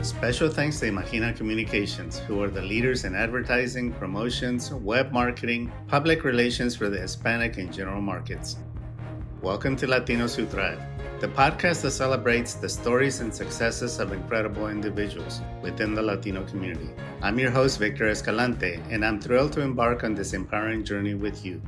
Special thanks to Imagina Communications, who are the leaders in advertising, promotions, web marketing, public relations for the Hispanic and general markets. Welcome to Latinos Who Thrive, the podcast that celebrates the stories and successes of incredible individuals within the Latino community. I'm your host, Victor Escalante, and I'm thrilled to embark on this empowering journey with you.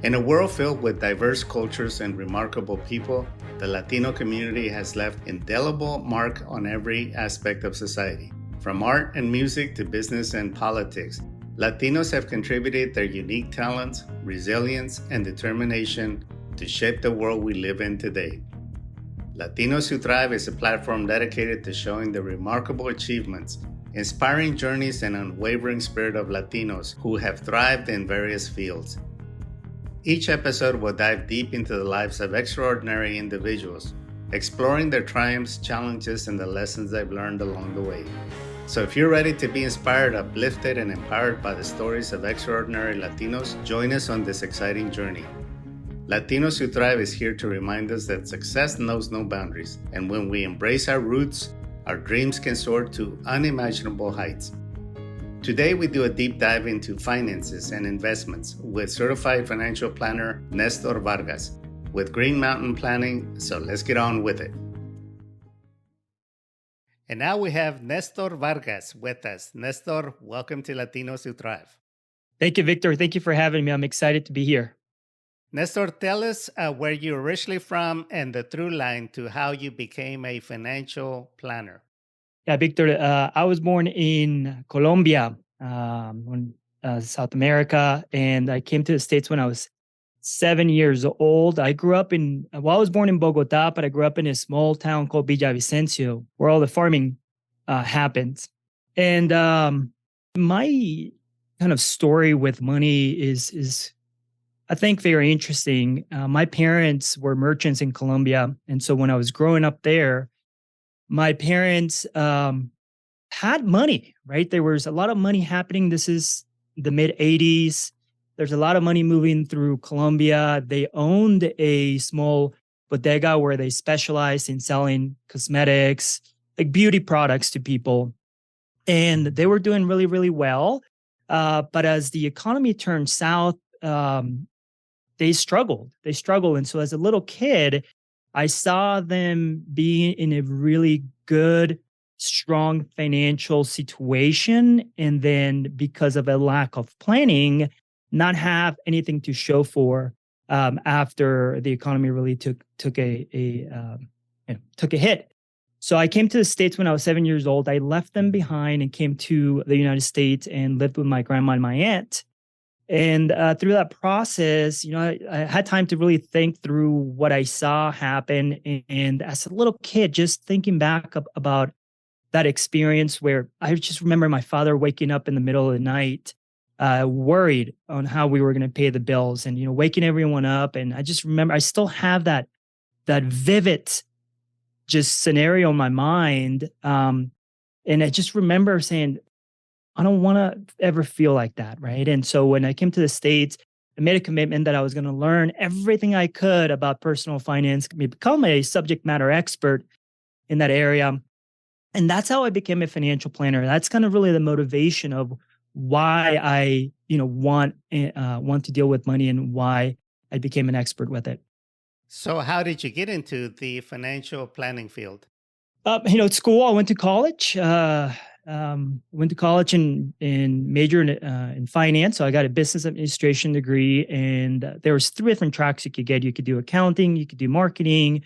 In a world filled with diverse cultures and remarkable people, the Latino community has left an indelible mark on every aspect of society. From art and music to business and politics, Latinos have contributed their unique talents, resilience, and determination to shape the world we live in today. Latinos Who Thrive is a platform dedicated to showing the remarkable achievements, inspiring journeys, and unwavering spirit of Latinos who have thrived in various fields. Each episode will dive deep into the lives of extraordinary individuals, exploring their triumphs, challenges, and the lessons they've learned along the way. So if you're ready to be inspired, uplifted, and empowered by the stories of extraordinary Latinos, join us on this exciting journey. Latinos Who Thrive is here to remind us that success knows no boundaries, and when we embrace our roots, our dreams can soar to unimaginable heights. Today, we do a deep dive into finances and investments with certified financial planner Nestor Vargas with Green Mountain Planning, so let's get on with it. And now we have Nestor Vargas with us. Nestor, welcome to Latinos Who Thrive. Thank you, Victor. Thank you for having me. I'm excited to be here. Nestor, tell us where you're originally from and the through line to how you became a financial planner. Yeah, Victor, I was born in Colombia, South America, and I came to the States when I was 7 years old. I was born in Bogota, but I grew up in a small town called Villavicencio, where all the farming happens. And my kind of story with money is I think, very interesting. My parents were merchants in Colombia, and so when I was growing up there, my parents had money, right? There was a lot of money happening. This is the mid-'80s. There's a lot of money moving through Colombia. They owned a small bodega where they specialized in selling cosmetics, like beauty products to people. And they were doing really, really well. But as the economy turned south, they struggled. And so as a little kid, I saw them being in a really good, strong financial situation. And then because of a lack of planning, not have anything to show for after the economy really took a hit. So I came to the States when I was 7 years old. I left them behind and came to the United States and lived with my grandma and my aunt. And through that process, I had time to really think through what I saw happen. And as a little kid, just thinking back about that experience where I just remember my father waking up in the middle of the night, worried on how we were going to pay the bills and, waking everyone up. And I just remember, I still have that vivid just scenario in my mind. And I just remember saying, I don't want to ever feel like that, right? And so when I came to the States, I made a commitment that I was going to learn everything I could about personal finance, become a subject matter expert in that area. And that's how I became a financial planner. That's kind of really the motivation of why I, want to deal with money and why I became an expert with it. So how did you get into the financial planning field? At school, I went to college. Went to college and majored in finance. So I got a business administration degree, and there was 3 different tracks you could get. You could do accounting, you could do marketing,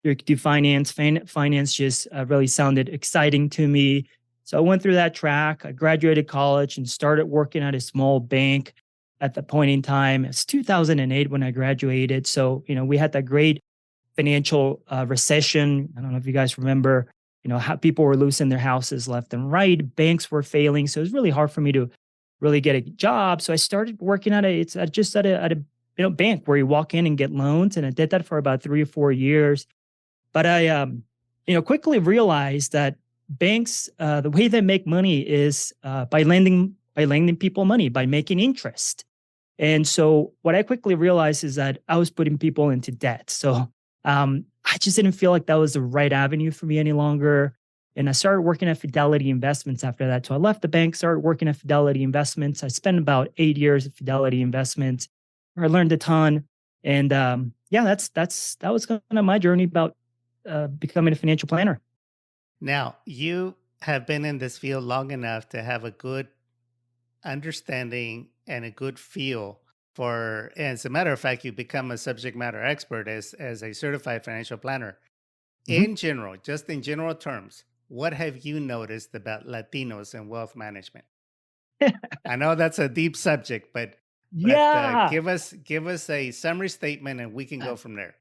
you could do finance. Finance just really sounded exciting to me. So I went through that track. I graduated college and started working at a small bank at the point in time. It's 2008 when I graduated. So, we had that great financial recession. I don't know if you guys remember, how people were losing their houses left and right. Banks were failing. So it was really hard for me to really get a job. So I started working at a bank where you walk in and get loans. And I did that for about 3 or 4 years. But I, quickly realized that banks, the way they make money is by lending people money, by making interest. And so what I quickly realized is that I was putting people into debt. So I just didn't feel like that was the right avenue for me any longer. And I started working at Fidelity Investments after that. So I left the bank, started working at Fidelity Investments. I spent about 8 years at Fidelity Investments. I learned a ton. And yeah, that was kind of my journey about becoming a financial planner. Now, you have been in this field long enough to have a good understanding and a good feel for, as a matter of fact, you become a subject matter expert as a certified financial planner. Mm-hmm. In general, just in general terms, what have you noticed about Latinos and wealth management? I know that's a deep subject, but Yeah. give us a summary statement and we can go from there.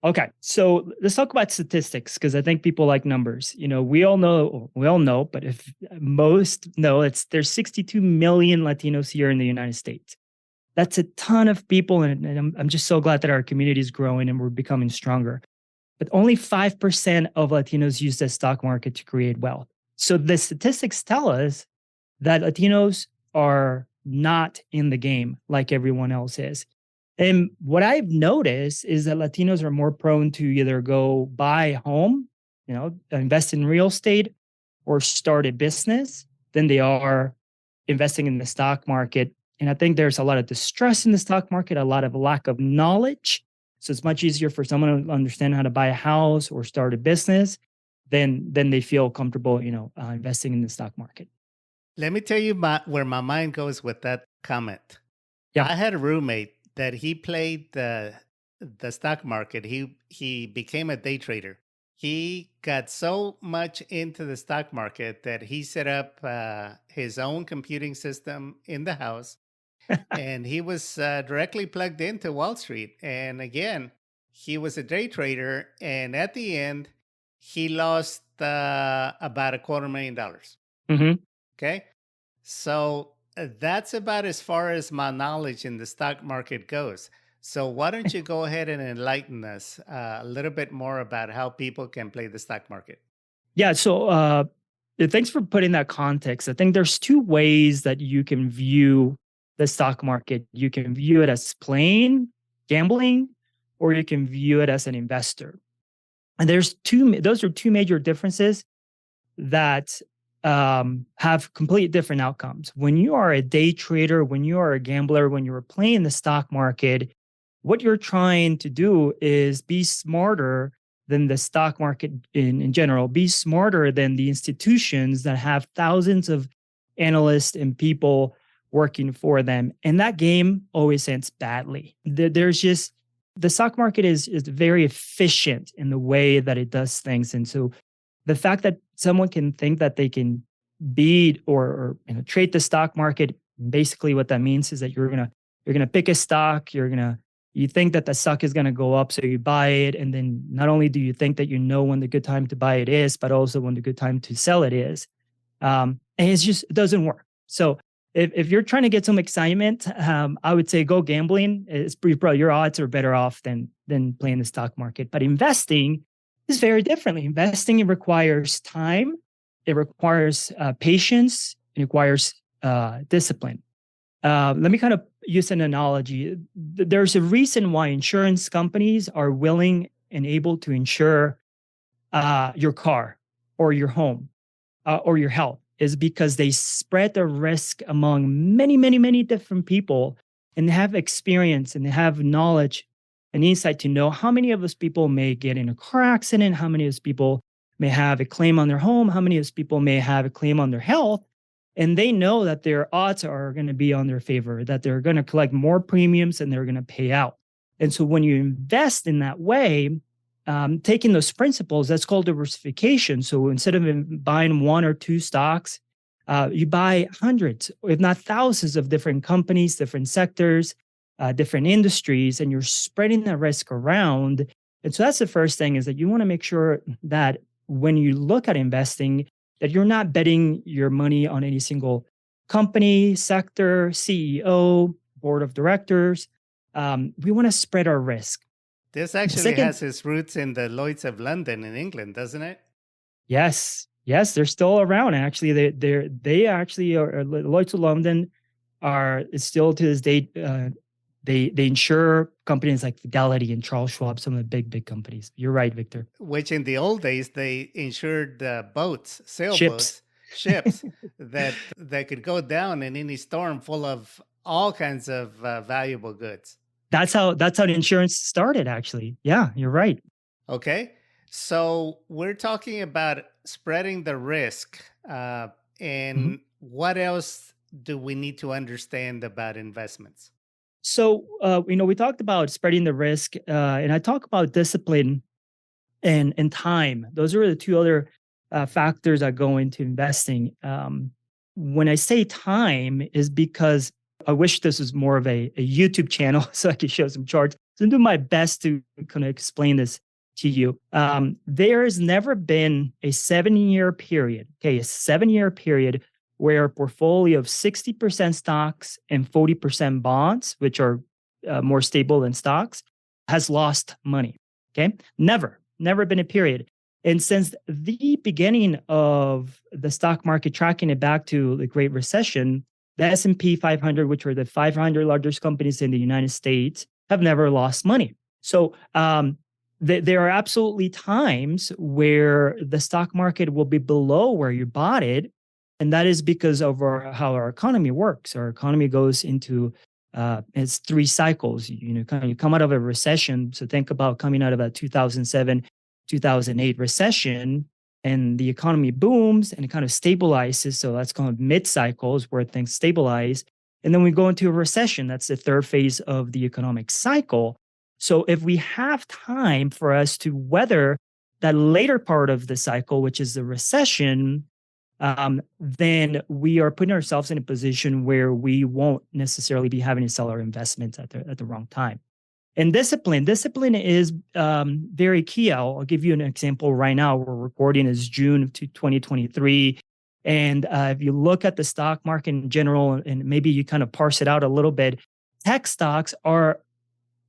Okay, so let's talk about statistics because I think people like numbers. We all know, but if most know, there's 62 million Latinos here in the United States. That's a ton of people, and I'm just so glad that our community is growing and we're becoming stronger. But only 5% of Latinos use the stock market to create wealth. So the statistics tell us that Latinos are not in the game like everyone else is. And what I've noticed is that Latinos are more prone to either go buy a home, invest in real estate or start a business than they are investing in the stock market. And I think there's a lot of distress in the stock market, a lot of lack of knowledge. So it's much easier for someone to understand how to buy a house or start a business than they feel comfortable, investing in the stock market. Let me tell you where my mind goes with that comment. Yeah. I had a roommate that he played the stock market. He became a day trader. He got so much into the stock market that he set up his own computing system in the house, and he was directly plugged into Wall Street. And again, he was a day trader, and at the end, he lost about $250,000. Mm-hmm. Okay. So that's about as far as my knowledge in the stock market goes. So why don't you go ahead and enlighten us a little bit more about how people can play the stock market? Yeah. So thanks for putting that context. I think there's two ways that you can view the stock market. You can view it as plain gambling, or you can view it as an investor. And those are two major differences that have completely different outcomes. When you are a day trader, when you are a gambler, when you're playing the stock market, what you're trying to do is be smarter than the stock market in general, be smarter than the institutions that have thousands of analysts and people working for them. And that game always ends badly. There's just the stock market is very efficient in the way that it does things. And so the fact that someone can think that they can beat or trade the stock market, basically what that means is that you're gonna pick a stock, you think that the stock is gonna go up, so you buy it, and then not only do you think that you know when the good time to buy it is, but also when the good time to sell it is. And it doesn't work. So if you're trying to get some excitement, I would say go gambling. It's pretty probably your odds are better off than playing the stock market. But investing is very differently. Investing, it requires time, it requires patience, it requires discipline. Let me kind of use an analogy. There's a reason why insurance companies are willing and able to insure your car or your home or your health, is because they spread the risk among many, many, many different people and have experience and have knowledge and insight to know how many of those people may get in a car accident, how many of those people may have a claim on their home, how many of those people may have a claim on their health. And they know that their odds are going to be on their favor, that they're going to collect more premiums and they're going to pay out. And so when you invest in that way, taking those principles, that's called diversification. So instead of buying one or two stocks, you buy hundreds, if not thousands of different companies, different sectors, different industries, and you're spreading the risk around. And so that's the first thing, is that you want to make sure that when you look at investing, that you're not betting your money on any single company, sector, CEO, board of directors. We want to spread our risk. This actually has its roots in the Lloyds of London in England, doesn't it? Yes, they're still around. Actually, they actually are. Lloyds of London is still to this date They insure companies like Fidelity and Charles Schwab, some of the big companies. You're right, Victor. Which in the old days, they insured boats, Ships. sailboats, ships that could go down in any storm full of all kinds of valuable goods. That's how the insurance started, actually. Yeah, you're right. Okay. So we're talking about spreading the risk. And what else do we need to understand about investments? So, we talked about spreading the risk, and I talk about discipline and time. Those are the two other factors that go into investing. When I say time, is because I wish this was more of a YouTube channel so I could show some charts. So I'm doing my best to kind of explain this to you. There has never been a 7-year period, okay, a 7-year period where a portfolio of 60% stocks and 40% bonds, which are more stable than stocks, has lost money. Okay. Never been a period. And since the beginning of the stock market, tracking it back to the Great Recession, the S&P 500, which are the 500 largest companies in the United States, have never lost money. So there are absolutely times where the stock market will be below where you bought it. And that is because of how our economy works. Our economy goes into it's 3 cycles. You come out of a recession. So think about coming out of a 2007, 2008 recession, and the economy booms and it kind of stabilizes. So that's called mid cycles where things stabilize. And then we go into a recession. That's the third phase of the economic cycle. So if we have time for us to weather that later part of the cycle, which is the recession, then we are putting ourselves in a position where we won't necessarily be having to sell our investments at the wrong time. And discipline is very key. I'll give you an example right now. We're recording is June of 2023. And if you look at the stock market in general, and maybe you kind of parse it out a little bit, tech stocks are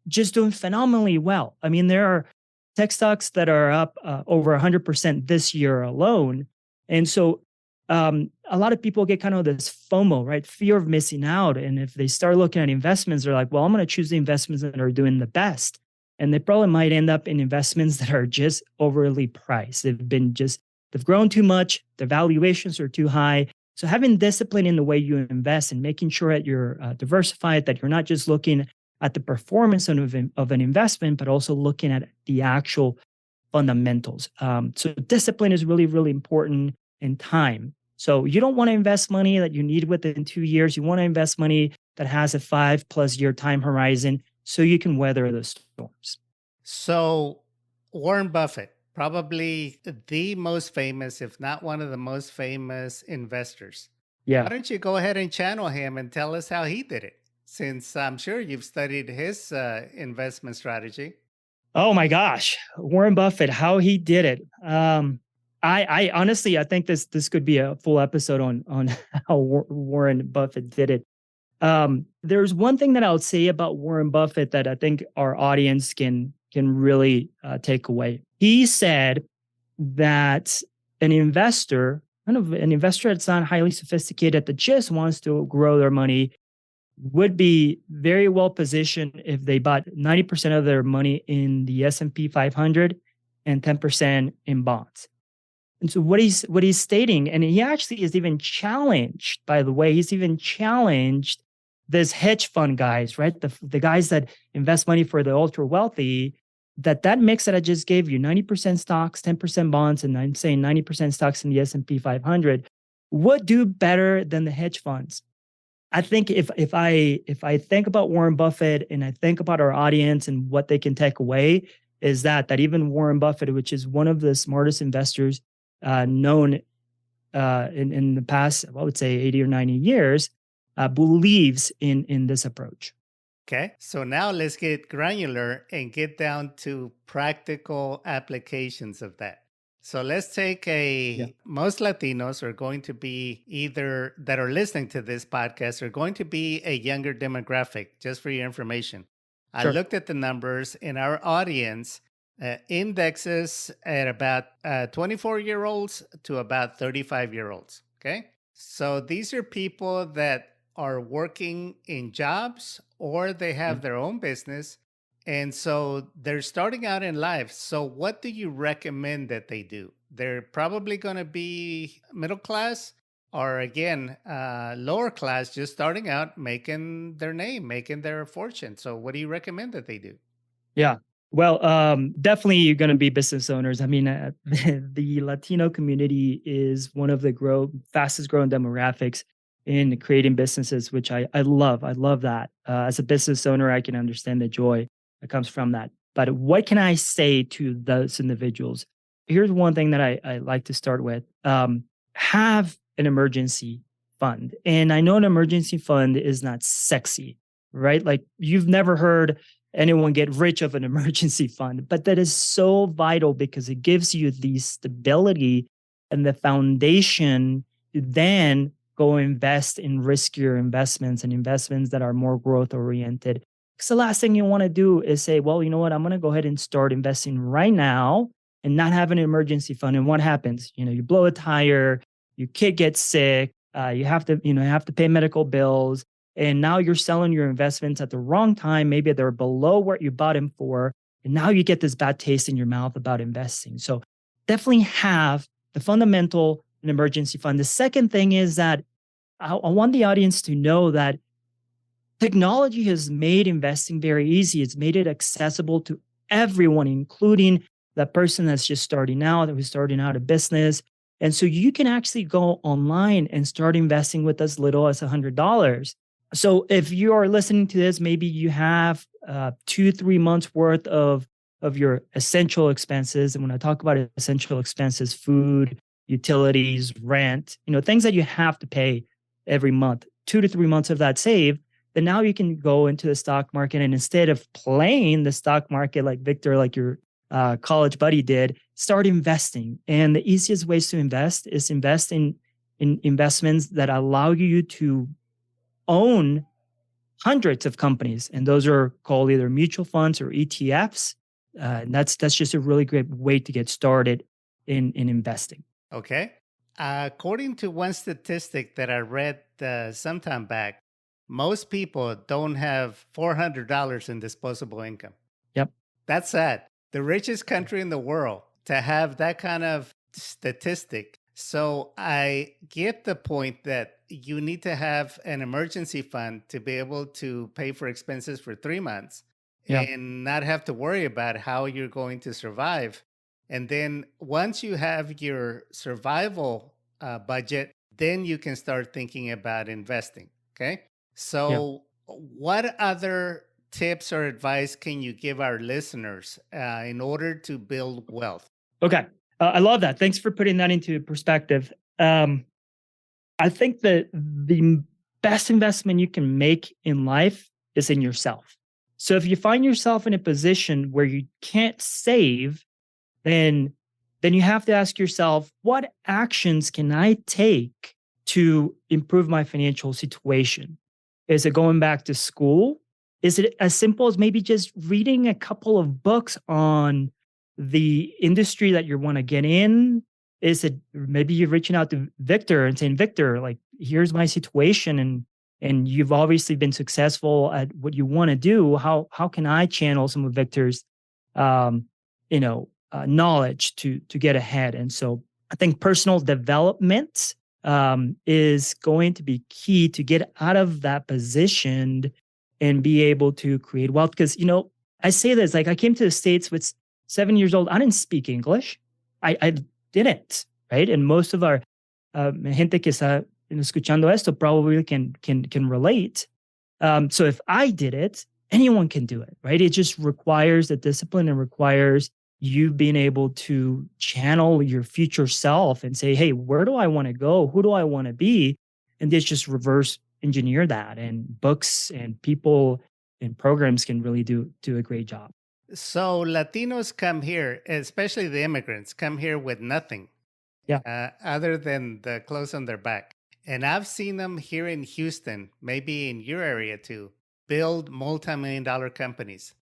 just doing phenomenally well. I mean, there are tech stocks that are up over 100% this year alone. And so a lot of people get kind of this FOMO, right? Fear of missing out. And if they start looking at investments, they're like, well, I'm going to choose the investments that are doing the best. And they probably might end up in investments that are just overly priced. They've grown too much. The valuations are too high. So having discipline in the way you invest and making sure that you're diversified, that you're not just looking at the performance of an investment, but also looking at the actual fundamentals. So discipline is really, really important, in time. So you don't want to invest money that you need within 2 years. You want to invest money that has a 5+ year time horizon so you can weather the storms. So Warren Buffett, probably the most famous, if not one of the most famous investors. Yeah. Why don't you go ahead and channel him and tell us how he did it? Since I'm sure you've studied his investment strategy. Oh my gosh, Warren Buffett, how he did it. I honestly, I think this could be a full episode on how Warren Buffett did it. There's one thing that I would say about Warren Buffett that I think our audience can really take away. He said that an investor, that's not highly sophisticated, that just wants to grow their money, would be very well positioned if they bought 90% of their money in the S&P 500 and 10% in bonds. And so what he's stating, and he actually is even challenged, by the way, he's even challenged this hedge fund guys, right? The guys that invest money for the ultra wealthy, that mix that I just gave you, 90% stocks, 10% bonds, and I'm saying 90% stocks in the S&P 500 would do better than the hedge funds. I think if I think about Warren Buffett and I think about our audience and what they can take away, is that even Warren Buffett, which is one of the smartest investors known in the past, I would say 80 or 90 years, believes in this approach. Okay, so now let's get granular and get down to practical applications of that. So let's take most Latinos are going to be either that are listening to this podcast are going to be a younger demographic, just for your information. Sure. I looked at the numbers in our audience, indexes at about 24-year-olds to about 35-year-olds. Okay. So these are people that are working in jobs or they Yeah. have their own business. And so they're starting out in life. So, what do you recommend that they do? They're probably going to be middle class or, again, lower class, just starting out, making their name, making their fortune. So, what do you recommend that they do? Yeah. Well, definitely you're going to be business owners. I mean, the Latino community is one of the fastest growing demographics in creating businesses, which I love. I love that. As a business owner, I can understand the joy that comes from that. But what can I say to those individuals? Here's one thing that I like to start with. Have an emergency fund. And I know an emergency fund is not sexy, right? Like you've never heard anyone get rich of an emergency fund, but that is so vital because it gives you the stability and the foundation to then go invest in riskier investments and investments that are more growth oriented. Because the last thing you want to do is say, well, you know what, I'm going to go ahead and start investing right now and not have an emergency fund. And what happens? You blow a tire, your kid gets sick, you have to pay medical bills, and now you're selling your investments at the wrong time. Maybe they're below what you bought them for. And now you get this bad taste in your mouth about investing. So definitely have the fundamental and emergency fund. The second thing is that I want the audience to know that technology has made investing very easy. It's made it accessible to everyone, including the person that's just starting out, who's starting out a business. And so you can actually go online and start investing with as little as $100. So if you are listening to this, maybe you have 2-3 months worth of your essential expenses. And when I talk about essential expenses, food, utilities, rent, things that you have to pay every month, 2 to 3 months of that saved, then now you can go into the stock market, and instead of playing the stock market like Victor, like your college buddy did, start investing. And the easiest ways to invest is invest in investments that allow you to own hundreds of companies, and those are called either mutual funds or ETFs. And that's just a really great way to get started in investing. Okay. According to one statistic that I read some time back, most people don't have $400 in disposable income. Yep. That's sad. The richest country in the world to have that kind of statistic. So I get the point that you need to have an emergency fund to be able to pay for expenses for 3 months Yeah. and not have to worry about how you're going to survive. And then once you have your survival budget, then you can start thinking about investing. Okay. Yeah. So, what other tips or advice can you give our listeners in order to build wealth? Okay. I love that. Thanks for putting that into perspective. I think that the best investment you can make in life is in yourself. So if you find yourself in a position where you can't save, then you have to ask yourself, what actions can I take to improve my financial situation? Is it going back to school? Is it as simple as maybe just reading a couple of books on the industry that you want to get in? Is it maybe you're reaching out to Victor and saying, Victor, like, here's my situation, and you've obviously been successful at what you want to do. How can I channel some of Victor's um, knowledge to get ahead? And so I think personal development is going to be key to get out of that position and be able to create wealth. Because I say this, like, I came to the States with 7 years old. I didn't speak English. I didn't, right? And most of our gente que está escuchando esto probably can relate. So if I did it, anyone can do it, right? It just requires the discipline and requires you being able to channel your future self and say, hey, where do I want to go? Who do I want to be? And this just reverse engineer that. And books and people and programs can really do a great job. So, Latinos come here, especially the immigrants, come here with nothing Yeah. other than the clothes on their back. And I've seen them here in Houston, maybe in your area too, build multi-million-dollar companies.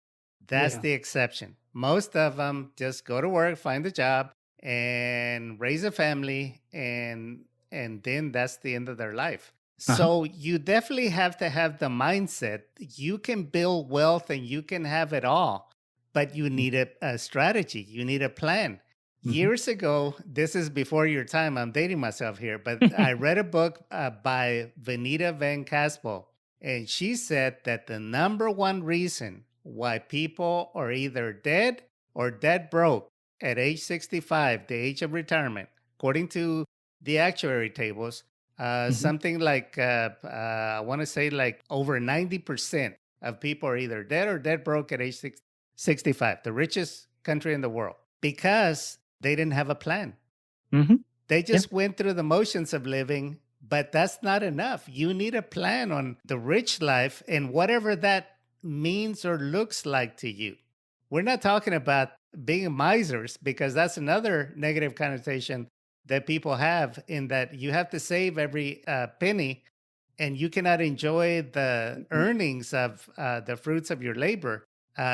That's Yeah. the exception. Most of them just go to work, find a job, and raise a family, and then that's the end of their life. Uh-huh. So you definitely have to have the mindset. You can build wealth and you can have it all, but you need a strategy. You need a plan. Mm-hmm. Years ago, this is before your time. I'm dating myself here, but I read a book by Vanita Van Caspel, and she said that the number one reason why people are either dead or dead broke at age 65, the age of retirement, according to the actuary tables, Mm-hmm. something like I want to say like over 90% of people are either dead or dead broke at age 65, the richest country in the world, because they didn't have a plan. Mm-hmm. They Yeah. just went through the motions of living, but that's not enough. You need a plan on the rich life and whatever that means or looks like to you. We're not talking about being misers, because that's another negative connotation that people have, in that you have to save every penny and you cannot enjoy the earnings of the fruits of your labor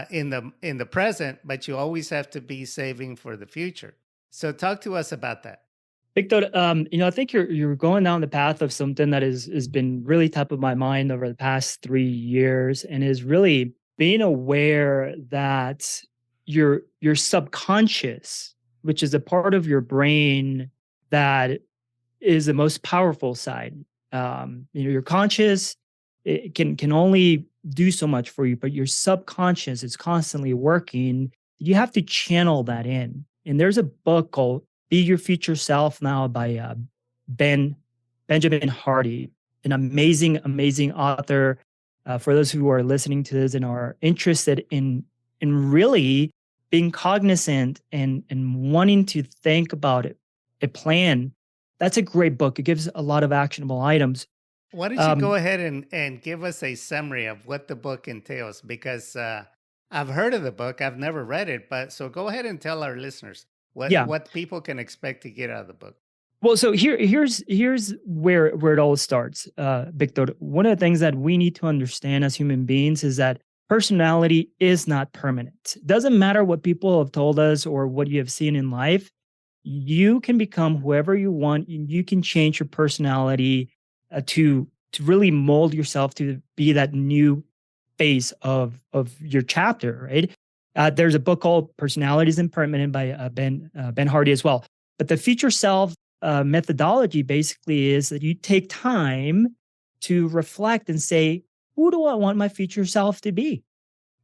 in the present, but you always have to be saving for the future. So talk to us about that. Victor, I think you're going down the path of something that has been really top of my mind over the past 3 years, and is really being aware that your subconscious, which is a part of your brain that is the most powerful side. Your conscious, it can only do so much for you, but your subconscious is constantly working. You have to channel that in. And there's a book called "Be Your Future Self" now by Ben Benjamin Hardy, an amazing author. For those who are listening to this and are interested in really being cognizant and wanting to think about it, a plan, that's a great book. It gives a lot of actionable items. Why don't you go Um, ahead and give us a summary of what the book entails? Because I've heard of the book, I've never read it, but so go ahead and tell our listeners yeah. what people can expect to get out of the book. Well, so here's where it all starts, Victor. One of the things that we need to understand as human beings is that personality is not permanent. It doesn't matter what people have told us or what you have seen in life. You can become whoever you want. You can change your personality to really mold yourself to be that new phase of your chapter, right? There's a book called "Personality is Impermanent" by Ben Hardy as well. But the future self methodology basically is that you take time to reflect and say, who do I want my future self to be?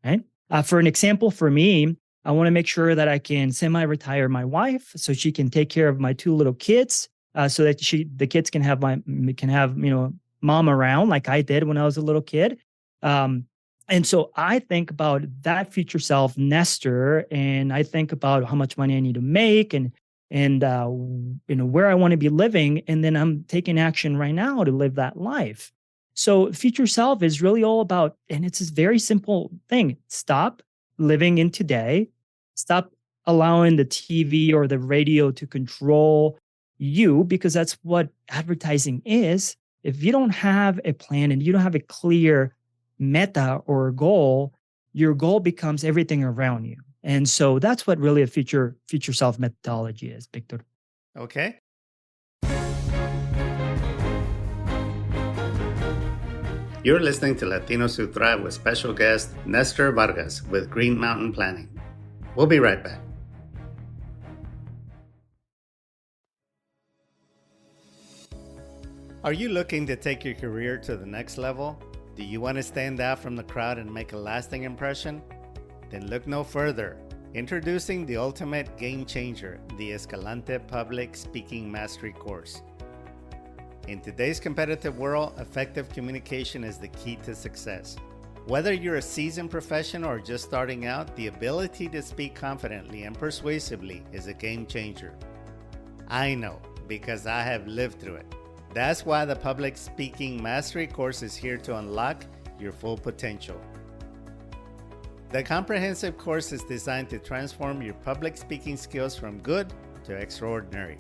Right. For an example, for me, I want to make sure that I can semi-retire my wife so she can take care of my two little kids, so that the kids can have mom around like I did when I was a little kid. Um, and so I think about that future self, Nestor, and I think about how much money I need to make and where I want to be living, and then I'm taking action right now to live that life. So future self is really all about, and it's this very simple thing: stop living in today, stop allowing the TV or the radio to control you, because that's what advertising is. If you don't have a plan and you don't have a clear meta or goal, your goal becomes everything around you. And so that's what really a future self methodology is, Victor. Okay. You're listening to Latinos Who Thrive with special guest Nestor Vargas with Green Mountain Planning. We'll be right back. Are you looking to take your career to the next level? Do you want to stand out from the crowd and make a lasting impression? Then look no further. Introducing the ultimate game changer, the Escalante Public Speaking Mastery Course. In today's competitive world, effective communication is the key to success. Whether you're a seasoned professional or just starting out, the ability to speak confidently and persuasively is a game changer. I know, because I have lived through it. That's why the Public Speaking Mastery Course is here to unlock your full potential. The comprehensive course is designed to transform your public speaking skills from good to extraordinary.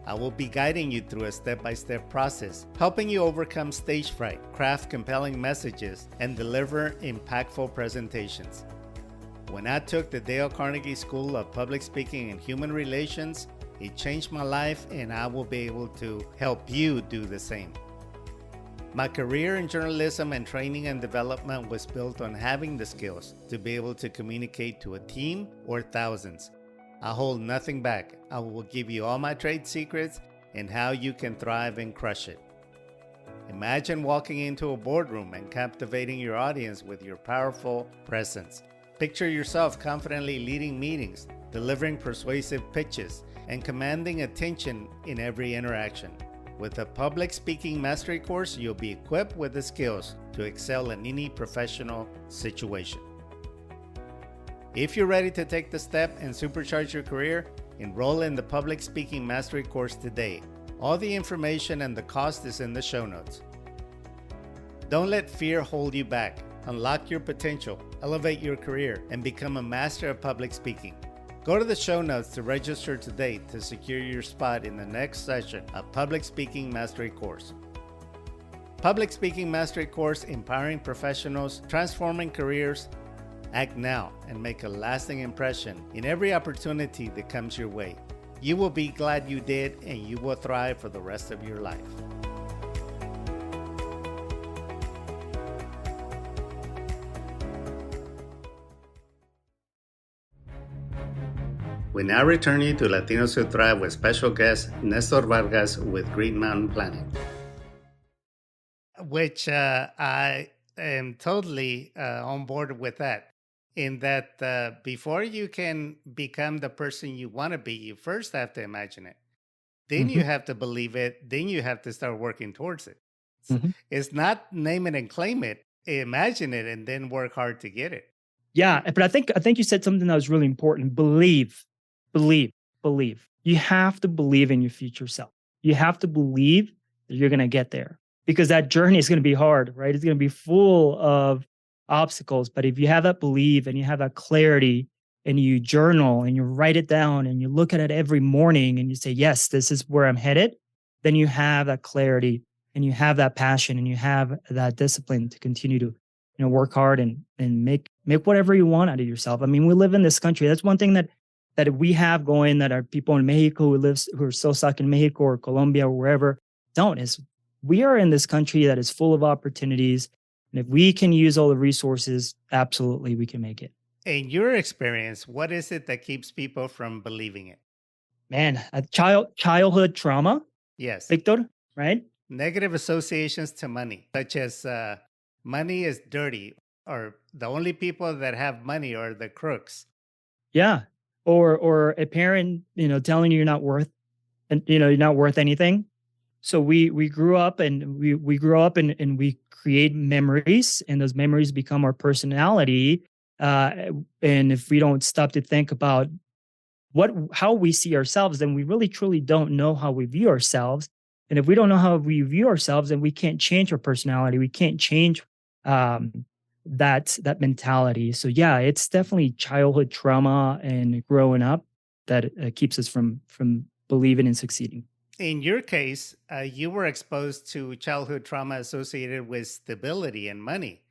I will be guiding you through a step-by-step process, helping you overcome stage fright, craft compelling messages, and deliver impactful presentations. When I took the Dale Carnegie School of Public Speaking and Human Relations, it changed my life, and I will be able to help you do the same. My career in journalism and training and development was built on having the skills to be able to communicate to a team or thousands. I hold nothing back. I will give you all my trade secrets and how you can thrive and crush it. Imagine walking into a boardroom and captivating your audience with your powerful presence. Picture yourself confidently leading meetings, delivering persuasive pitches, and commanding attention in every interaction. With a public speaking mastery course, you'll be equipped with the skills to excel in any professional situation. If you're ready to take the step and supercharge your career, enroll in the public speaking mastery course today. All the information and the cost is in the show notes. Don't let fear hold you back. Unlock your potential, elevate your career, and become a master of public speaking. Go to the show notes to register today to secure your spot in the next session of Public Speaking Mastery Course. Public Speaking Mastery Course, empowering professionals, transforming careers. Act now and make a lasting impression in every opportunity that comes your way. You will be glad you did, and you will thrive for the rest of your life. We now return you to Latinos Who Thrive with special guest Nestor Vargas with Green Mountain Planning. Which I am totally on board with that. In that before you can become the person you want to be, you first have to imagine it. Then you have to believe it. Then you have to start working towards it. It's not name it and claim it. Imagine it and then work hard to get it. Yeah, but I think you said something that was really important. Believe. You have to believe in your future self. You have to believe that you're going to get there, because that journey is going to be hard, right? It's going to be full of obstacles. But if you have that belief and you have that clarity and you journal and you write it down and you look at it every morning and you say, yes, this is where I'm headed, then you have that clarity and you have that passion and you have that discipline to continue to, work hard and make whatever you want out of yourself. I mean, we live in this country. That's one thing that we have going, that our people in Mexico who are still stuck in Mexico or Colombia or wherever don't, is we are in this country that is full of opportunities. And if we can use all the resources, absolutely, we can make it. In your experience, what is it that keeps people from believing it? Man, a childhood trauma. Yes. Victor, right? Negative associations to money, such as money is dirty, or the only people that have money are the crooks. Yeah. Or a parent, telling you you're not worth, and you're not worth anything. So we grew up and we grow up and we create memories, and those memories become our personality. And if we don't stop to think about how we see ourselves, then we really truly don't know how we view ourselves. And if we don't know how we view ourselves, then we can't change our personality. We can't change that mentality. So yeah, it's definitely childhood trauma and growing up that keeps us from believing and succeeding. In your case, you were exposed to childhood trauma associated with stability and money.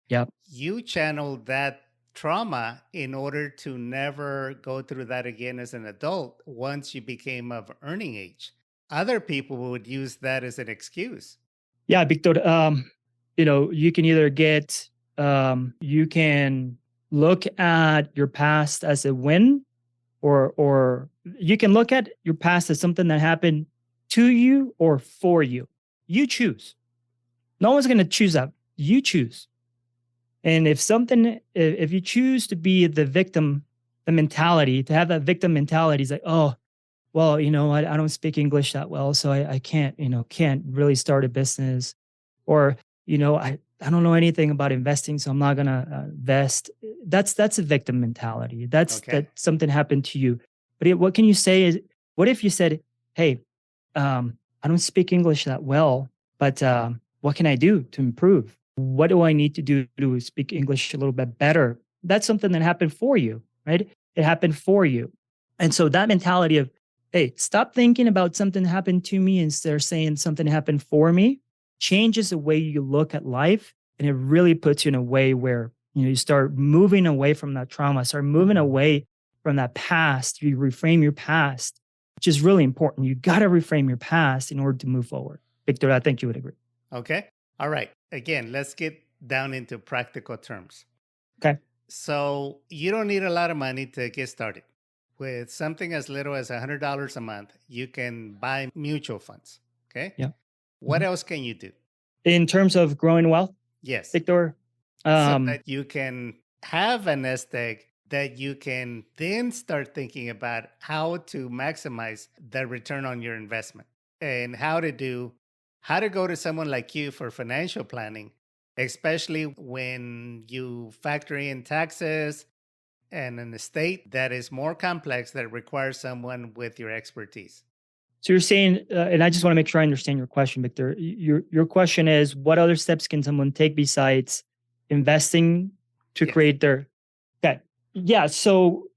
Yeah. You channeled that trauma in order to never go through that again as an adult once you became of earning age. Other people would use that as an excuse. Yeah, Victor, you can either you can look at your past as a win, or you can look at your past as something that happened to you or for you. You choose. No one's going to choose that. You choose. And if you choose to be the victim, the mentality, to have that victim mentality, is like, oh, well, I don't speak English that well, so I can't really start a business, or, I don't know anything about investing, so I'm not going to invest. That's a victim mentality. That something happened to you. But what can you say is, what if you said, hey, I don't speak English that well, but what can I do to improve? What do I need to do to speak English a little bit better? That's something that happened for you, right? It happened for you. And so that mentality of, hey, stop thinking about something happened to me instead of saying something happened for me, changes the way you look at life. And it really puts you in a way where, you start moving away from that trauma, start moving away from that past. You reframe your past, which is really important. You got to reframe your past in order to move forward. Victor, I think you would agree. Okay. All right. Again, let's get down into practical terms. Okay. So you don't need a lot of money to get started. With something as little as $100 a month, you can buy mutual funds. Okay. Yeah. What Mhm. else can you do? In terms of growing wealth, Yes. Victor, So that you can have a nest egg that you can then start thinking about how to maximize the return on your investment and how to go to someone like you for financial planning, especially when you factor in taxes and an estate that is more complex that requires someone with your expertise. so you're saying, and I just want to make sure I understand your question, Victor. Your question is, what other steps can someone take besides investing to Yes. create their? Okay, yeah. So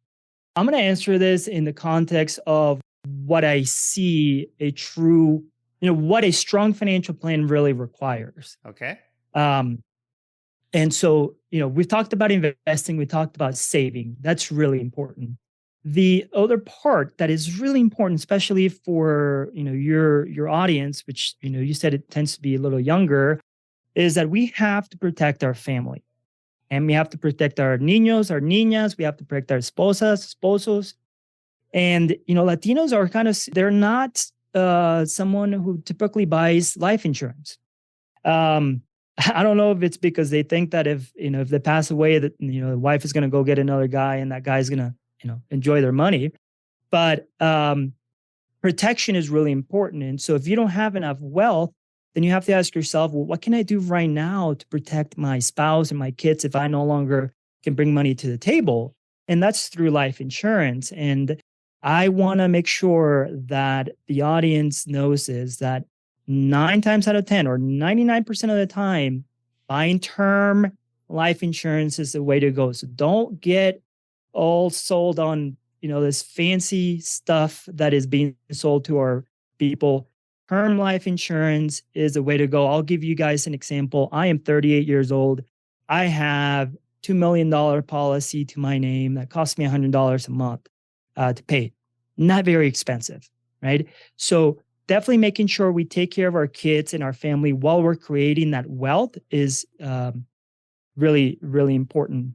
I'm going to answer this in the context of what I see a true, what a strong financial plan really requires. Okay. Um, and so, we've talked about investing, we talked about saving. That's really important. The other part that is really important, especially for your audience, which you said it tends to be a little younger, is that we have to protect our family, and we have to protect our niños, our niñas. We have to protect our esposas, esposos, and Latinos are they're not someone who typically buys life insurance. Um, I don't know if it's because they think that if they pass away, that the wife is going to go get another guy, and that guy's going to enjoy their money. But protection is really important, and so if you don't have enough wealth, then you have to ask yourself, well, what can I do right now to protect my spouse and my kids if I no longer can bring money to the table? And that's through life insurance. And I want to make sure that the audience knows is that 9 times out of 10 or 99% of the time, buying term life insurance is the way to go. So don't get all sold on this fancy stuff that is being sold to our people. Term life insurance is the way to go. I'll give you guys an example. I am 38 years old. I have $2 million policy to my name that costs me $100 a month to pay. Not very expensive, right? So definitely making sure we take care of our kids and our family while we're creating that wealth is really, really important.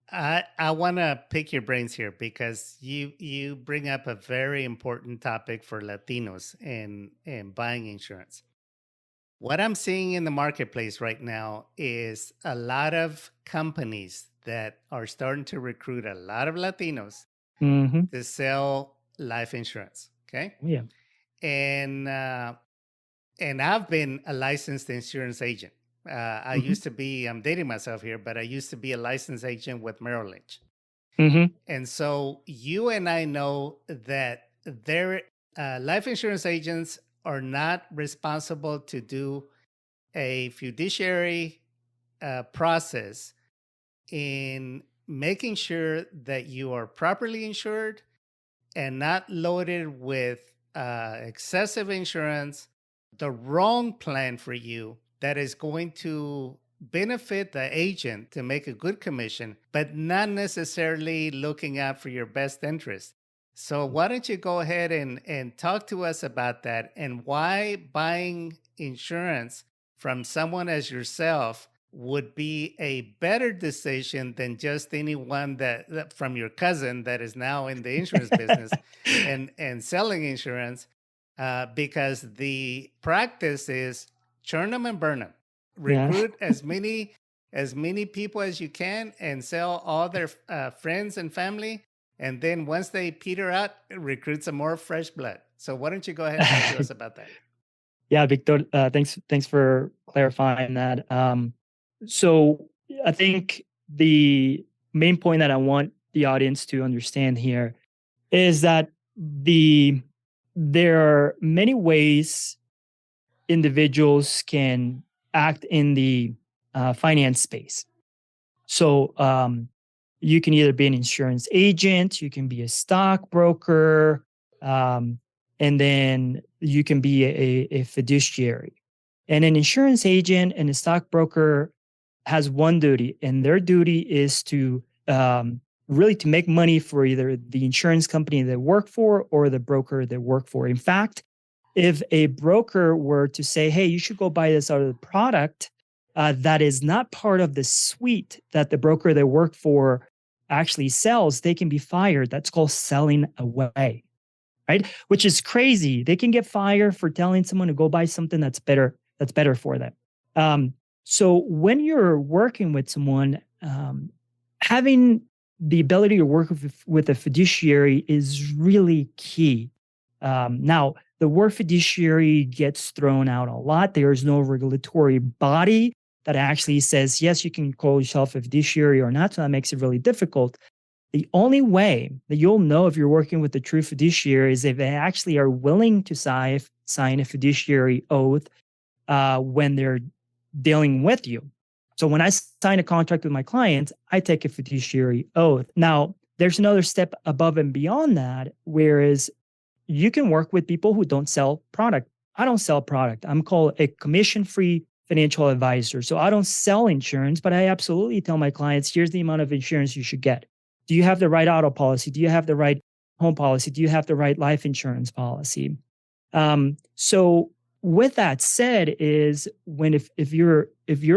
I want to pick your brains here because you bring up a very important topic for Latinos in buying insurance. What I'm seeing in the marketplace right now is a lot of companies that are starting to recruit a lot of Latinos Mm-hmm. to sell life insurance. Okay, Yeah. and uh, and I've been a licensed insurance agent. I Mm-hmm. used to be. I'm dating myself here, but I used to be a licensed agent with Merrill Lynch. Mm-hmm. And so you and I know that their life insurance agents are not responsible to do a fiduciary process in making sure that you are properly insured and not loaded with excessive insurance, the wrong plan for you that is going to benefit the agent to make a good commission, but not necessarily looking out for your best interest. So, why don't you go ahead and talk to us about that and why buying insurance from someone as yourself would be a better decision than just anyone that from your cousin that is now in the insurance business and selling insurance, because the practice is churn them and burn them, Yeah. recruit as many people as you can and sell all their friends and family, and then once they peter out, recruit some more fresh blood. So why don't you go ahead and talk to us about that? Yeah, Victor, thanks for clarifying that. So I think the main point that I want the audience to understand here is that there are many ways individuals can act in the finance space. So you can either be an insurance agent, you can be a stockbroker, and then you can be a fiduciary. And an insurance agent and a stockbroker has one duty, and their duty is to really to make money for either the insurance company they work for or the broker they work for. In fact, if a broker were to say, hey, you should go buy this other product that is not part of the suite that the broker they work for actually sells, they can be fired. That's called selling away, right? Which is crazy. They can get fired for telling someone to go buy something that's better for them. So when you're working with someone, having the ability to work with a fiduciary is really key. Now, the word fiduciary gets thrown out a lot. There is no regulatory body that actually says, yes, you can call yourself a fiduciary or not. So that makes it really difficult. The only way that you'll know if you're working with a true fiduciary is if they actually are willing to sign a fiduciary oath when they're dealing with you. So when I sign a contract with my clients, I take a fiduciary oath. Now, there's another step above and beyond that, whereas you can work with people who don't sell product. I don't sell product. I'm called a commission-free financial advisor. So I don't sell insurance, but I absolutely tell my clients, here's the amount of insurance you should get. Do you have the right auto policy? Do you have the right home policy? Do you have the right life insurance policy? So with that said, is when if you're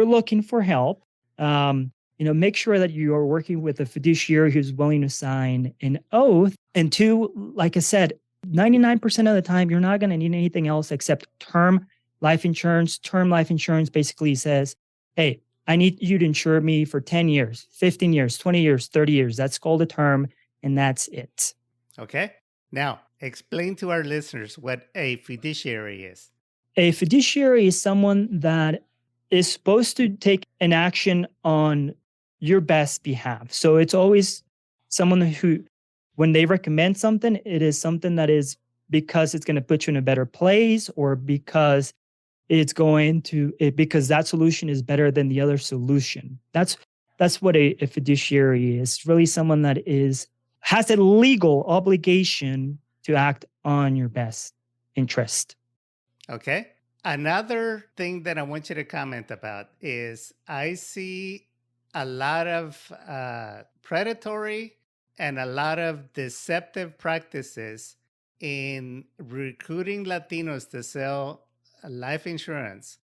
looking for help, make sure that you are working with a fiduciary who's willing to sign an oath. And two, like I said, 99% of the time, you're not going to need anything else except term life insurance. Term life insurance basically says, hey, I need you to insure me for 10 years, 15 years, 20 years, 30 years. That's called a term, and that's it. Okay. Now, explain to our listeners what a fiduciary is. A fiduciary is someone that is supposed to take an action on your best behalf. So it's always someone who, when they recommend something, it is something that is because it's going to put you in a better place, or because because that solution is better than the other solution. That's what a fiduciary is. It's really someone that has a legal obligation to act on your best interest. Okay. Another thing that I want you to comment about is I see a lot of predatory and a lot of deceptive practices in recruiting Latinos to sell life insurance.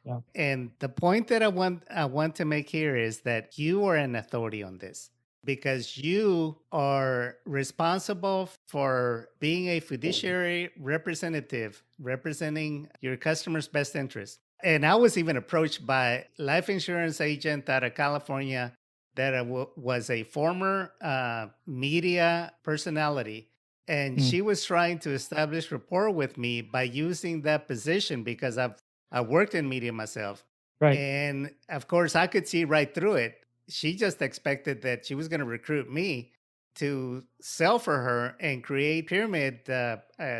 Yeah. And the point that I want to make here is that you are an authority on this, because you are responsible for being a fiduciary representative, representing your customer's best interest. And I was even approached by a life insurance agent out of California that was a former media personality. And she was trying to establish rapport with me by using that position, because I worked in media myself. Right. And of course, I could see right through it. She just expected that she was going to recruit me to sell for her and create pyramid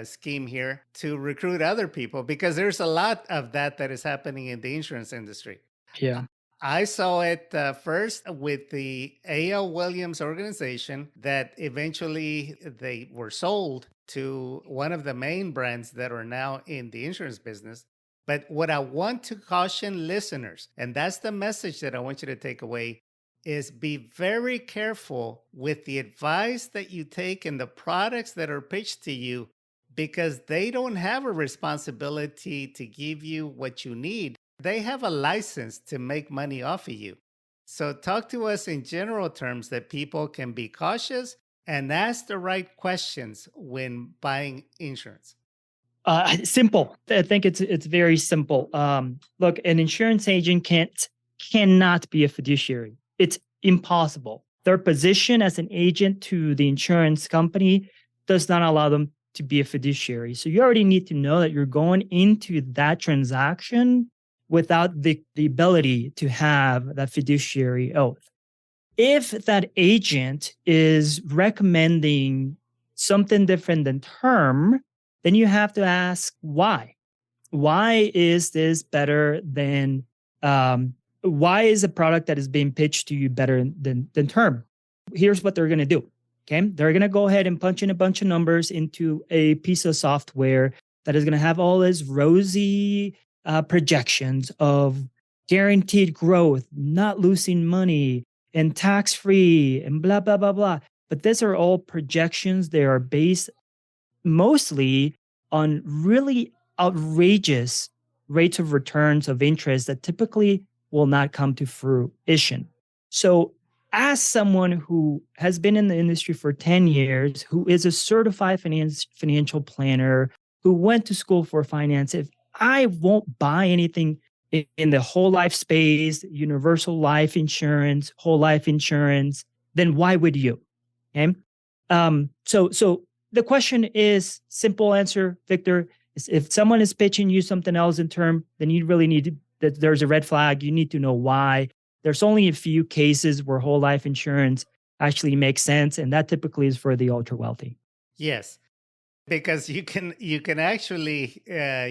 scheme here to recruit other people, because there's a lot of that is happening in the insurance industry. Yeah. I saw it first with the A.L. Williams organization, that eventually they were sold to one of the main brands that are now in the insurance business. But what I want to caution listeners, and that's the message that I want you to take away, is be very careful with the advice that you take and the products that are pitched to you, because they don't have a responsibility to give you what you need. They have a license to make money off of you. So talk to us in general terms, that people can be cautious and ask the right questions when buying insurance. Simple. I think it's very simple. Look, an insurance agent cannot be a fiduciary. It's impossible. Their position as an agent to the insurance company does not allow them to be a fiduciary. So you already need to know that you're going into that transaction without the ability to have that fiduciary oath. If that agent is recommending something different than term, then you have to ask why. Why is this better than, why is a product that is being pitched to you better than term? Here's what they're going to do. Okay. They're going to go ahead and punch in a bunch of numbers into a piece of software that is going to have all this rosy projections of guaranteed growth, not losing money, and tax-free, and blah, blah, blah, blah. But these are all projections. They are based mostly on really outrageous rates of returns of interest that typically will not come to fruition. So, as someone who has been in the industry for 10 years, who is a certified financial planner, who went to school for finance, if I won't buy anything in the whole life space, universal life insurance, whole life insurance, then why would you? Okay. So the question is simple answer, Victor, is if someone is pitching you something else in term, then you really need to, that there's a red flag. You need to know why. There's only a few cases where whole life insurance actually makes sense, and that typically is for the ultra wealthy. Yes, because you can actually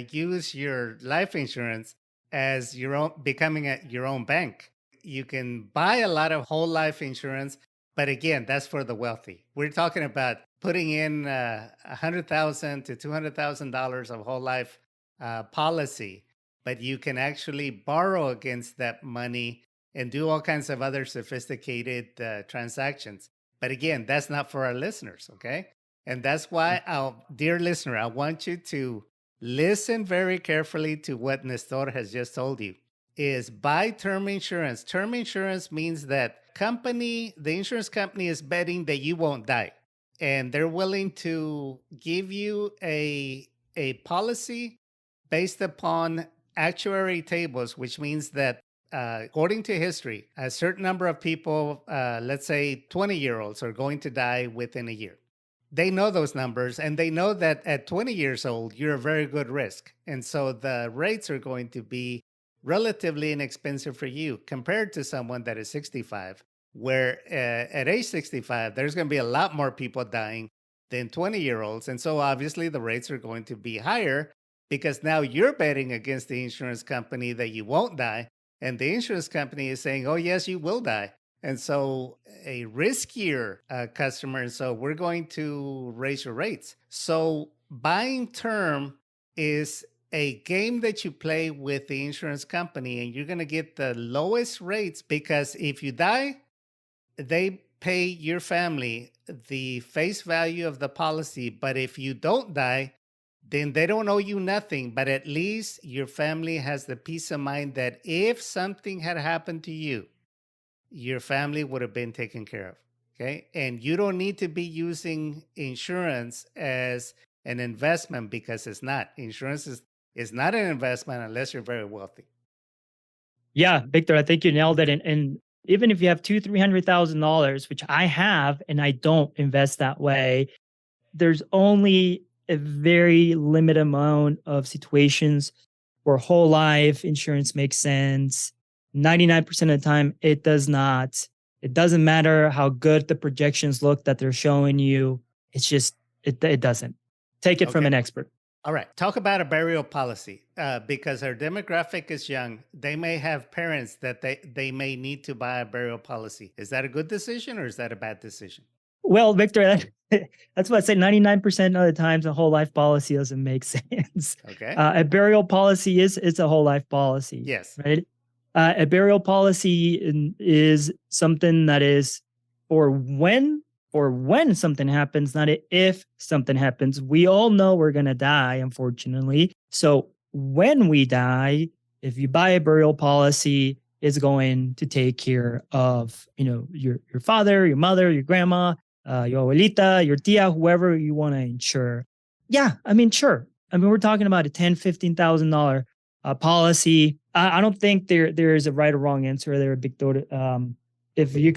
use your life insurance as your own, becoming your own bank. You can buy a lot of whole life insurance, but again, that's for the wealthy. We're talking about putting in $100,000 to $200,000 of whole life policy, but you can actually borrow against that money and do all kinds of other sophisticated transactions. But again, that's not for our listeners, okay? And that's why, dear listener, I want you to listen very carefully to what Nestor has just told you. Is buy term insurance. Term insurance means that the insurance company is betting that you won't die. And they're willing to give you a policy based upon actuary tables, which means that according to history, a certain number of people, let's say 20-year-olds, are going to die within a year. They know those numbers, and they know that at 20 years old, you're a very good risk. And so the rates are going to be relatively inexpensive for you compared to someone that is 65, where at age 65, there's going to be a lot more people dying than 20-year-olds. And so obviously the rates are going to be higher because now you're betting against the insurance company that you won't die. And the insurance company is saying, oh, yes, you will die. And so a riskier customer. And so we're going to raise your rates. So buying term is a game that you play with the insurance company, and you're going to get the lowest rates because if you die, they pay your family the face value of the policy. But if you don't die, then they don't owe you nothing. But at least your family has the peace of mind that if something had happened to you, your family would have been taken care of. Okay. And you don't need to be using insurance as an investment because it's not. Insurance is not an investment unless you're very wealthy. Yeah, Victor, I think you nailed it. And even if you have $200,000-$300,000, which I have, and I don't invest that way, there's only a very limited amount of situations where whole life insurance makes sense. 99% of the time, it does not. It doesn't matter how good the projections look that they're showing you. It's just, it doesn't. Take it from an expert. All right. Talk about a burial policy because our demographic is young. They may have parents that they may need to buy a burial policy. Is that a good decision or is that a bad decision? Well, Victor, that's what I say. 99% of the times, a whole life policy doesn't make sense. Okay. A burial policy is a whole life policy. Yes. Right. A burial policy is something that is for when something happens, not if something happens. We all know we're going to die, unfortunately. So when we die, if you buy a burial policy, it's going to take care of, your father, your mother, your grandma, your abuelita, your tia, whoever you want to insure. Yeah, I mean, sure. I mean, we're talking about a $10,000, $15,000 policy. I don't think there is a right or wrong answer there, Victor. If you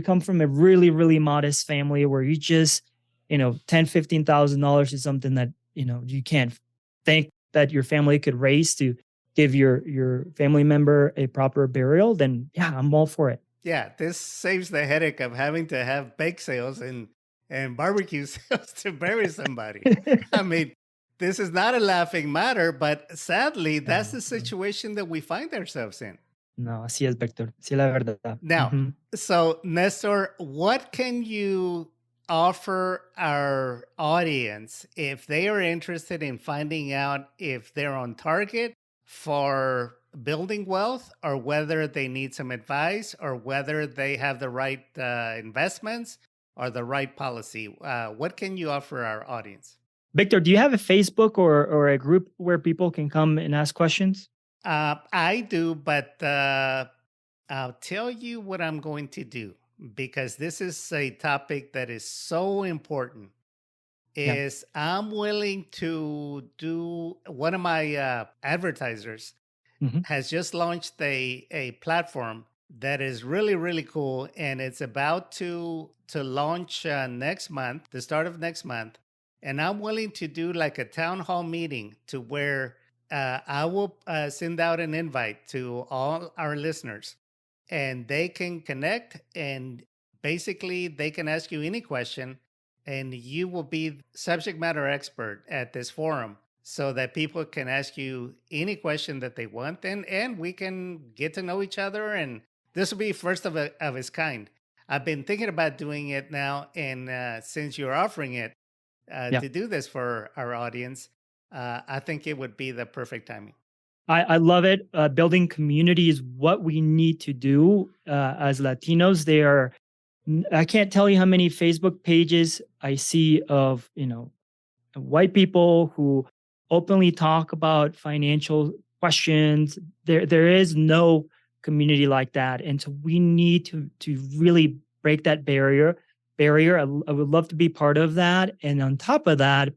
come from a really, really modest family where you just, $10,000, $15,000 is something that, you can't think that your family could raise to give your family member a proper burial, then yeah, I'm all for it. Yeah, this saves the headache of having to have bake sales and barbecue sales to bury somebody. I mean, this is not a laughing matter, but sadly, that's the situation that we find ourselves in. No, así es, Victor. Sí, la verdad. Now, so Nestor, what can you offer our audience if they are interested in finding out if they're on target for building wealth or whether they need some advice or whether they have the right investments or the right policy? What can you offer our audience? Victor, do you have a Facebook or a group where people can come and ask questions? I do, but I'll tell you what I'm going to do because this is a topic that is so important. Yeah. Is I'm willing to do one of my advertisers Hmm. has just launched a platform that is really cool, and it's about to launch next month, the start of next month. And I'm willing to do like a town hall meeting to where I will send out an invite to all our listeners, and they can connect, and basically they can ask you any question, and you will be subject matter expert at this forum so that people can ask you any question that they want, and we can get to know each other, and this will be first of its kind. I've been thinking about doing it now, and since you're offering it Yeah. to do this for our audience, I think it would be the perfect timing. I love it. Building community is what we need to do as Latinos. I can't tell you how many Facebook pages I see of, white people who openly talk about financial questions. There is no community like that, and so we need to really break that barrier. I would love to be part of that, and on top of that,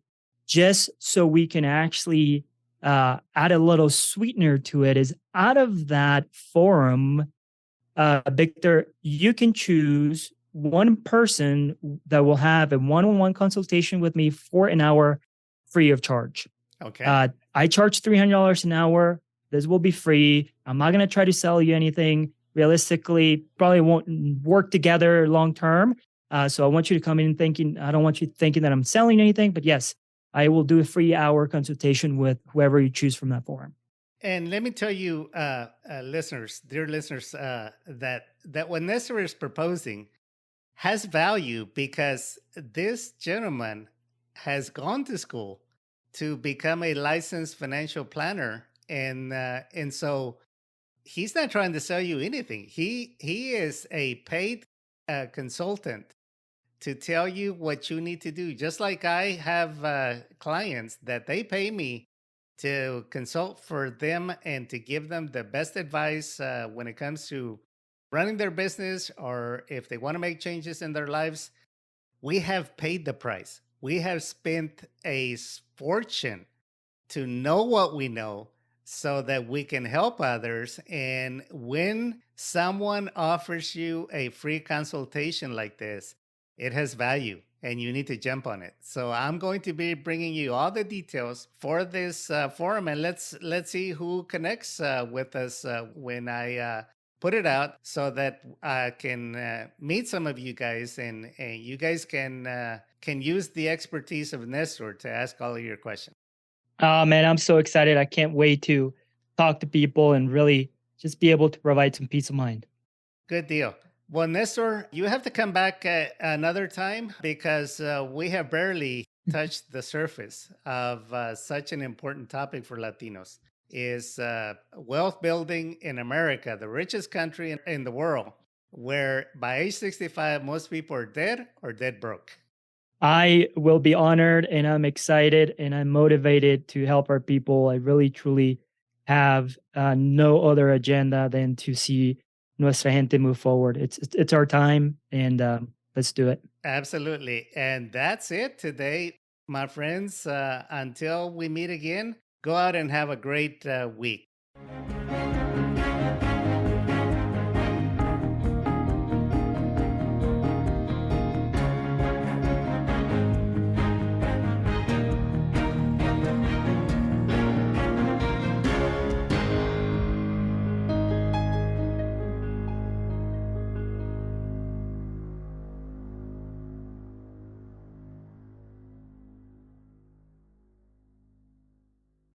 just so we can actually add a little sweetener to it, is out of that forum, Victor, you can choose one person that will have a one-on-one consultation with me for an hour free of charge. Okay. I charge $300 an hour. This will be free. I'm not going to try to sell you anything. Realistically, probably won't work together long term. So I want you to come in thinking, I don't want you thinking that I'm selling anything, but yes, I will do a free hour consultation with whoever you choose from that forum. And let me tell you, listeners, dear listeners, that what Nestor is proposing has value because this gentleman has gone to school to become a licensed financial planner, and so he's not trying to sell you anything. He is a paid consultant to tell you what you need to do. Just like I have clients that they pay me to consult for them and to give them the best advice when it comes to running their business, or if they want to make changes in their lives. We have paid the price. We have spent a fortune to know what we know so that we can help others. And when someone offers you a free consultation like this, it has value and you need to jump on it. So I'm going to be bringing you all the details for this forum, and let's see who connects with us when I put it out, so that I can meet some of you guys, and you guys can use the expertise of Nestor to ask all of your questions. Oh man, I'm so excited. I can't wait to talk to people and really just be able to provide some peace of mind. Good deal. Well, Nestor, you have to come back another time because we have barely touched the surface of such an important topic for Latinos. Is wealth building in America, the richest country in the world, where by age 65, most people are dead or dead broke. I will be honored and I'm excited and I'm motivated to help our people. I really, truly have no other agenda than to see nuestra gente move forward. It's our time, and let's do it. Absolutely. And that's it today, my friends. Until we meet again, go out and have a great week.